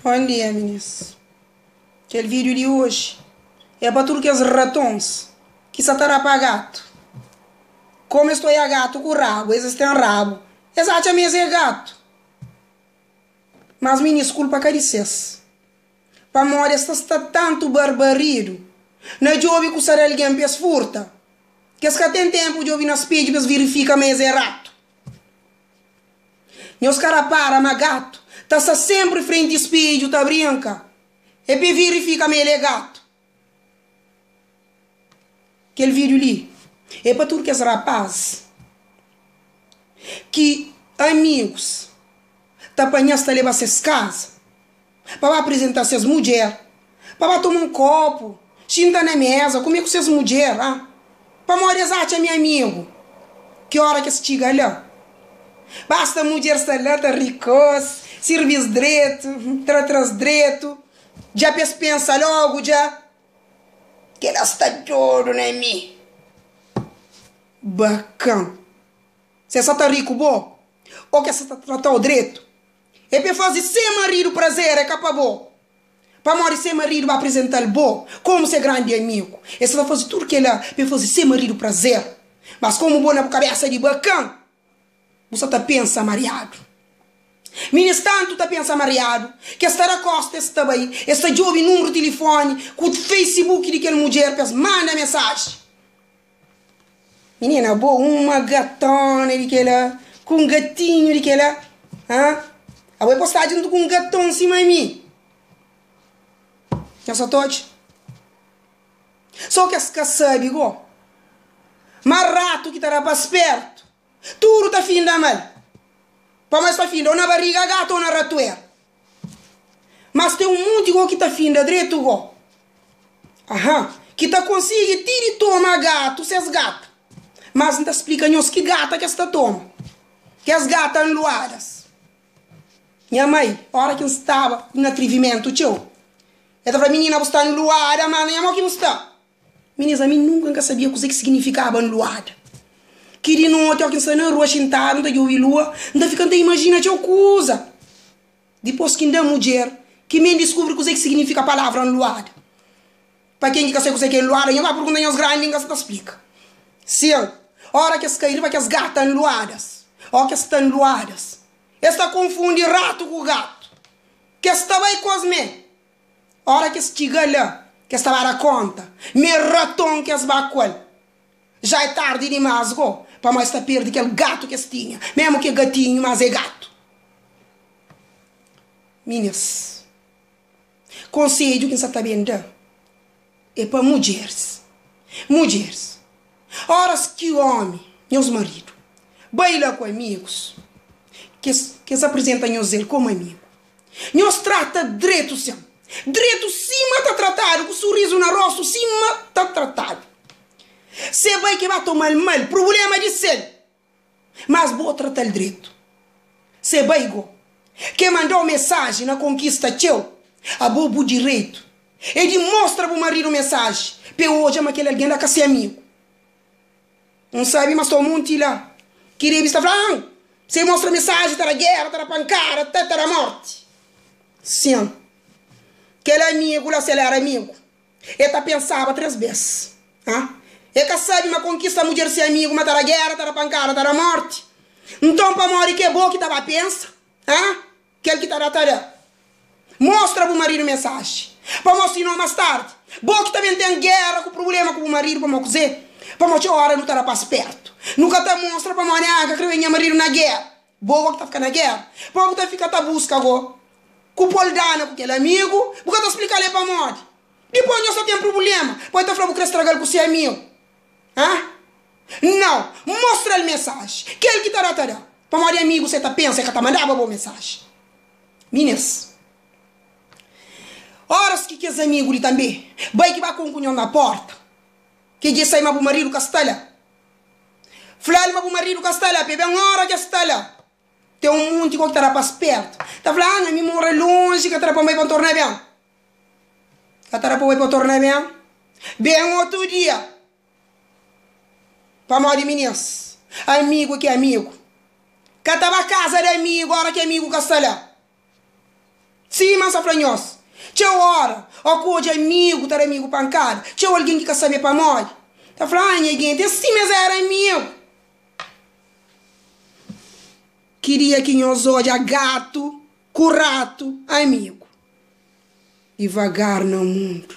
Bom dia, meninas. Aquele vídeo de hoje é para tudo que os ratões que se estará para gato. Como estou a gato com rabo, eles têm rabo. Exatamente é gato. Mas me desculpa, caricês. Para morrer está tanto barbarido. Não é jovem que o sarel alguém pes furta. Que se tem tempo de ouvir nas pedidas verifica mais errado. E os caras param, mas gato. Tá sempre frente ao espelho, tá brinca. E para verifica meio é gato. Aquele vídeo ali é para tudo que os rapazes que amigos tá apanhando a levar essas casas para apresentar essas mulheres, para tomar um copo, sentar na mesa, comer com essas mulheres, para morrer exato, meu amigo. Que hora que se chega lá? Basta a mulher estar lá, tá ricos, serviço direito, traz direito, já pensa logo, já que ela está de ouro, né, mi? Bacana. Você só tá rico, bom? Ou que você tá tratando o direito? É para fazer sem marido prazer, é capa bom. Para morrer sem marido, vai apresentar bom, como ser grande amigo. E você vai fazer tudo que ela para fazer sem marido prazer. Mas como bom na cabeça de bacana, você tá pensa mareado. Minis tanto tá pensa mareado, que estará costa está aí, está jovem número de telefone, com o Facebook de aquela mulher, manda mensagem. Menina, boa, uma gatona de aquela, com um gatinho de aquela, a boa postagem junto com um gatão em cima de mim. Já só todos. Só que as sabe, igual. Mas rato que estará para perto, tudo tá fim da mal. Para mais tá fim da ou na barriga gato ou na ratoeira. Mas tem um monte igual que tá fim da direito, igual. Que tá conseguindo tirar e tomar gato, seus gatos. Mas não tá explicando que gata que esta toma. Que as gatas enluadas. Minha mãe, a hora que eu estava no atrevimento, tio. Eu tava menina, você está enluada, mas minha mãe que não está. Meninas, a mim nunca sabia o que significava enluada. Queria não ter alguém saindo na rua, sentado, não tem lua, não ficando a imaginar que coisa. Depois que ainda mulher, que me descobre o que significa a palavra enluada. Para quem quer saber o que é enluada, eu vou perguntar aos grandes, ninguém se explica. Sim, a hora que as caíram, vai que as gatas enluadas, ó que estão enluadas. Esta confunde rato com gato. Que esta vai cosme. A hora que estiga lá, que esta vai dar conta, me ratão que as bacol. Já é tarde demais, go. Para mais estar perto daquele gato que tinha. Mesmo que é gatinho, mas é gato. Meninas, conselho que você está vendo é para mulheres. Mulheres. Horas que o homem, meus maridos, baila com amigos, que se apresentam ele como amigo. Nos trata direito, sim. Direito, cima está tratado, com sorriso no rosto, cima está tratado. Você vai que vai tomar mal, problema de ser. Mas vou tratar ele direito. Você vai igual. Que mandou mensagem na conquista teu, a bobo direito. Ele mostra para o marido mensagem. Para hoje é aquele alguém da casa amigo. Não sabe, mas todo mundo lá. Queria estar falando. Você mostra mensagem, está na guerra, está na pancada, está na morte. Sim. Aquele amigo lá, se ele era amigo. Ele pensava 3 vezes. É que sabe uma conquista a mulher ser amigo, mas tá na guerra, tá na pancada, tá na morte. Então, para morrer, que é bom que tava a pensa. Aquele que tá na tarefa. Mostra pro marido mensagem. Para mostrar mais tarde. Bom que também tem guerra, com problema com o marido, para mostrar. Para mostrar a hora não tá para perto. Nunca tá mostra para morrer, que vem marido na guerra. Boa que tá ficando na guerra. Para que tá ficando a busca agora. Com o poldana, com aquele amigo, porque tá explicando ele para morrer. Depois não só tem problema. Pode estar falando que estragar com seu amigo. Não, mostra a mensagem. Que ele que está na tarefa. Para morrer amigo, você tá pensa que está mandando boa mensagem. Meninas, horas que os amigos ali também, vai que vai com o cunhão na porta, que diz aí, mas o marido que está lá. Falei, mas o marido que está lá, bebê, uma hora que está lá. Tem um monte que está para perto. Está falando, a mim mora longe, que está para mim para tornar bem. Que está para mim para tornar bem. Bem outro dia. Para morrer meninas, amigo que é amigo. Que estava a casa de amigo, agora que é amigo que está lá. Sim, mas só franhos. Tinha hora, ou que amigo, tá amigo pancada. Tinha alguém que quer saber para nós. Tá falando, gente, sim, mas era amigo. Queria que nós olhe a gato, com rato, amigo. E vagar no mundo.